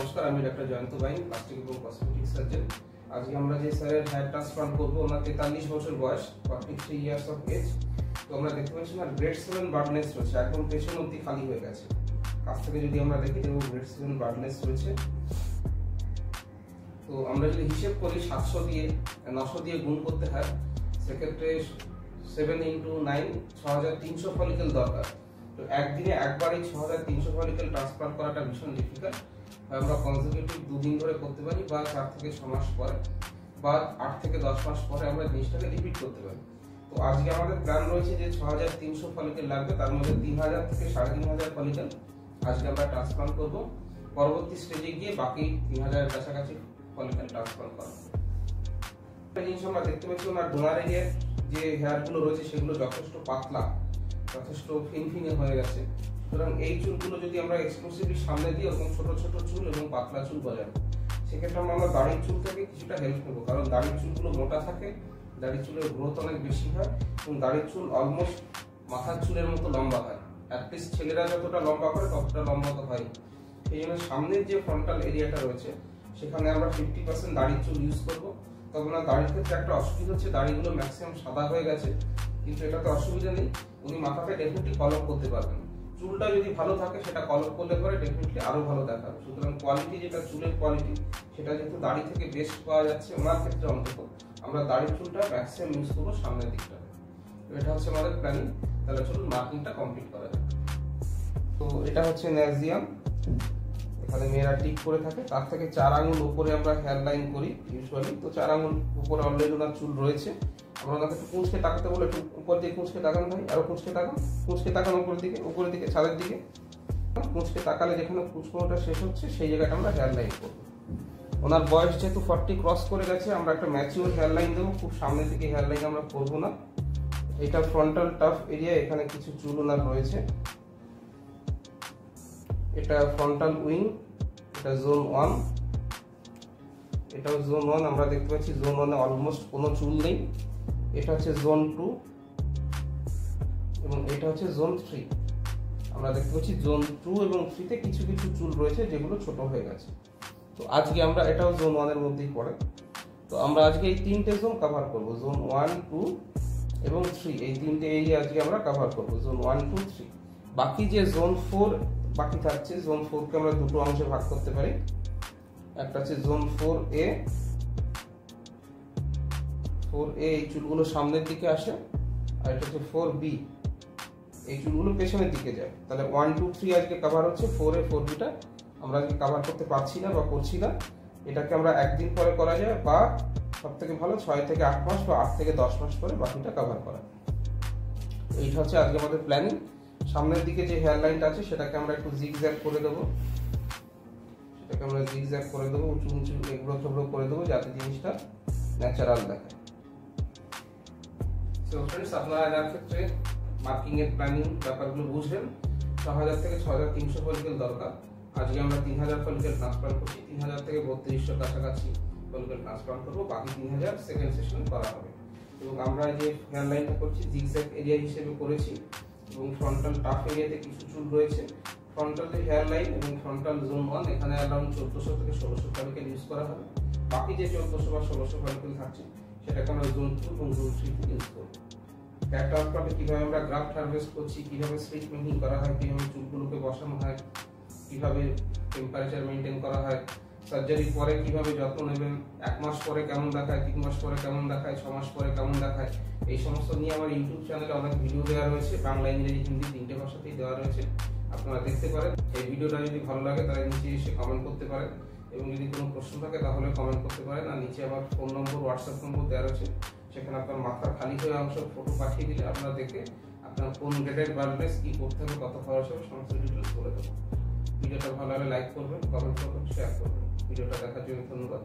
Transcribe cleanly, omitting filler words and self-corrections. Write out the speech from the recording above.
নমস্কার, আমি ডক্টর জয়ন্ত বাইন, প্লাস্টিক এবং কসমেটিক সার্জন। আজকে আমরা যে স্যারের হেয়ার ট্রান্সপ্লান্ট করবো, ওনার 43 বছর বয়স, 43 ইয়ার্স অফ এজ। তো আমরা দেখতে পাচ্ছি না গ্রেড 7 বার্ডনেস রয়েছে, একদম পেছন অব্দি খালি হয়ে গেছে। কাছ থেকে যদি আমরা দেখি দেখব গ্রেড 7 বার্ডনেস রয়েছে। তো আমরা যদি হিসেব করি 700 দিয়ে 900 দিয়ে গুণ করতে হয়, সেক্ষেত্রে 7 × 9 6300 ফলিকেল দরকার। তো একদিনে একবার এই 6300 ফলিকেল ট্রান্সপ্লান্ট করাটা ভীষণ ডিফিকাল্ট। আমরা কনজিকিউটিভ 2 দিন ধরে করতে পারি, বা 4 থেকে 6 মাস পরে, বা 8 থেকে 10 মাস পরে আমরা জিনিসটাকে রিপিট করতে পারি। তো আজকে আমাদের প্ল্যান রয়েছে যে 6300 ফলিকেল লাগবে, তার মধ্যে 3000 থেকে 3500 ফলিকেল আজকে আমরা ট্রান্সপ্লান্ট করব। পরবর্তী স্টেজে গিয়ে বাকি 3000 এর কাছাকাছি ফলিকেল ট্রান্সপ্লান্ট করা হবে। একটা জিনিস আমরা দেখতে পাচ্ছি, ওনার ডোনার এরিয়ার যে হেয়ারগুলো রয়েছে সেগুলো যথেষ্ট পাতলা, যথেষ্ট ফিনফিনে হয়ে গেছে। সুতরাং এই চুলগুলো যদি আমরা এক্সক্লুসিভলি সামনে দিই, ওরকম ছোট ছোট চুল এবং পাতলা চুল বজায়, সেক্ষেত্রে আমরা দাড়ির চুল থেকে কিছুটা হেল্প নেবো। কারণ দাড়ির চুলগুলো মোটা থাকে, দাড়ির চুলের গ্রোথ অনেক বেশি হয়, এবং দাড়ির চুল অলমোস্ট মাথার চুলের মতো লম্বা হয়। অ্যাটলিস্ট ছেলেরা যতটা লম্বা করে ততটা লম্বা তো হয়। এই জন্য সামনের যে ফ্রন্টাল এরিয়াটা রয়েছে সেখানে আমরা 50% দাড়ির চুল ইউজ করবো। তবে না, দাড়ির ক্ষেত্রে একটা অসুবিধা হচ্ছে, দাড়িগুলো ম্যাক্সিমাম সাদা হয়ে গেছে, কিন্তু এটাতে অসুবিধা নেই, উনি মাথাটা ডেফিনেটলি কলপ করতে পারবেন। চুলটা যদি ভালো থাকে সেটা কলপ করলে পরে ডেফিনেটলি আরো ভালো দেখাবে। সুতরাং কোয়ালিটি, যেটা চুলের কোয়ালিটি, সেটা যেহেতু দাড়ি থেকে বেস্ট পাওয়া যাচ্ছে ওনার ক্ষেত্রে, অন্তত আমরা দাড়ির চুলটা ম্যাক্সিমাম ইউজ করবো সামনের দিকটা। এটা হচ্ছে আমাদের প্ল্যানিং। তাহলে চলুন মার্কিংটা কমপ্লিট করা যাক। তো এটা হচ্ছে ন্যাজিয়াম, এখানে মেয়েরা টিক করে থাকে, তার থেকে 4 আঙুল উপরে আমরা হেয়ার লাইন করি ইউজুয়ালি। তো 4 আঙুল উপরে অলরেডি ওনার চুল রয়েছে। আমরা ওনাকে একটু কুঁচকে তাকাতে বলে একটু উপর দিকে কুঁচকে তাকান ভাই, আরো কুঁচকে তাকান উপরের দিকে ছাদের দিকে। কুঁচকে তাকালে যেখানে কুঁচকোনোটা শেষ হচ্ছে সেই জায়গাটা আমরা হেয়ার লাইন করবো। ওনার বয়স যেহেতু 40 ক্রস করে গেছে, আমরা একটা ম্যাচিওর হেয়ার লাইন দেবো, খুব সামনের দিকে হেয়ার লাইন আমরা করবো না। এটা ফ্রন্টাল টাফ এরিয়া, এখানে কিছু চুল ওনার রয়েছে। এটা ফ্রন্টাল উইং, এটা জোন 1, এটাও জোন 1। আমরা দেখতে পাচ্ছি জোন 1 এ অলমোস্ট কোনো চুল নেই। এটা হচ্ছে জোন 2 এবং এটা হচ্ছে জোন 3। আমরা দেখতে পাচ্ছি জোন 2 এবং 3 তে কিছু কিছু চুল রয়েছে যেগুলো ছোট হয়ে গেছে। তো আজকে আমরা, এটাও জোন 1 এর মধ্যেই পড়ে, তো আমরা আজকে এই 3টে জোন কভার করব, জোন 1, 2 এবং 3। এই 3টে এরিয়া আজকে আমরা কভার করব, জোন 1, 2, 3। বাকি যে জোন 4 বাকি থাকছে, জোন 4 কে আমরা দুটো অংশে ভাগ করতে পারি। একটা হচ্ছে জোন 4A, এই চুলগুলো সামনের দিকে আসে, আর এটা হচ্ছে 4B, এই চুলগুলো পেছনের দিকে যায়। তাহলে 1, 2, 3 আজকে কভার হচ্ছে। 4A, 4Bটা আমরা আজকে কভার করতে পারছি না বা করছি না। এটাকে আমরা একদিন পরে করা যায়, বা সব থেকে ভালো 6 থেকে 8 মাস বা 8 থেকে 10 মাস পরে বাকিটা কভার করা। এইটা হচ্ছে আজকে আমাদের প্ল্যানিং। সামনের দিকে যে হেয়ার লাইনটা আছে সেটাকে আমরা একটু জিগজ্যাগ করে দেবো, উঁচু উঁচু এগুলো সবগুলো করে দেবো, যাতে জিনিসটা ন্যাচারাল দেখায়। সো ফ্রেন্ডস, আপনারা এর ক্ষেত্রে মার্কিং এর প্ল্যানিং ব্যাপারগুলো বুঝলেন। 6000 থেকে 6300 ফলিকেল দরকার। আজকে আমরা 3000 ফলিকেল ট্রান্সপ্লান্ট করছি, 3000 থেকে 3200 কাছাকাছি ফলিকেল ট্রান্সপ্লান্ট করবো, বাকি 3000 সেকেন্ড সেশন করা হবে। এবং আমরা যে হেয়ার লাইনটা করছি জিগজ্যাগ এরিয়া হিসেবে করেছি, এবং ফ্রন্টাল টাফ এরিয়াতে কিছু চুল রয়েছে। ফ্রন্টাল যে হেয়ার লাইন এবং ফ্রন্টাল জোন 1, এখানে অ্যারাউন্ড 1400 থেকে 1600 ফলিকেল ইউজ করা হবে। বাকি যে 1400 বা 1600 ফলিকেল থাকছে সেটাকে আমরা জোন 2 এবং জোন 3 তে ইউজ করবো। হেয়ার ট্রান্সপ্লান্টে কিভাবে আমরা গ্রাফট হারভেস্ট করছি, কিভাবে স্লিট মেকিং করা হয়, কিভাবে চুলগুলোকে বসানো হয়, কিভাবে টেম্পারেচার মেনটেন করা হয়, সার্জারির পরে কিভাবে যত্ন নেবেন, 1 মাস পরে কেমন দেখায়, 3 মাস পরে কেমন দেখায়, 6 মাস পরে কেমন দেখায়, এই সমস্ত নিয়ে আমার ইউটিউব চ্যানেলে অনেক ভিডিও দেওয়া রয়েছে, বাংলা, ইংরেজি, হিন্দি 3টে ভাষাতেই দেওয়া রয়েছে, আপনারা দেখতে পারেন। এই ভিডিওটা যদি ভালো লাগে তাহলে নিচে এসে কমেন্ট করতে পারেন, এবং যদি কোনো প্রশ্ন থাকে তাহলে কমেন্ট করতে পারেন। আর নিচে আমার ফোন নম্বর, হোয়াটসঅ্যাপ নম্বর দেওয়া রয়েছে, সেখানে আপনার মাথার খালি হয়ে অংশ ফটো পাঠিয়ে দিলে আপনারা দেখে আপনার কোন গ্রেডের বার্ডনেস কি করতে হবে, কত খরচ হবে, সমস্ত ডিটেলস বলে দেবো। ভিডিওটা ভালো লাগলে লাইক করবেন, কমেন্ট করবেন, শেয়ার করবেন। ভিডিওটা দেখার জন্য ধন্যবাদ।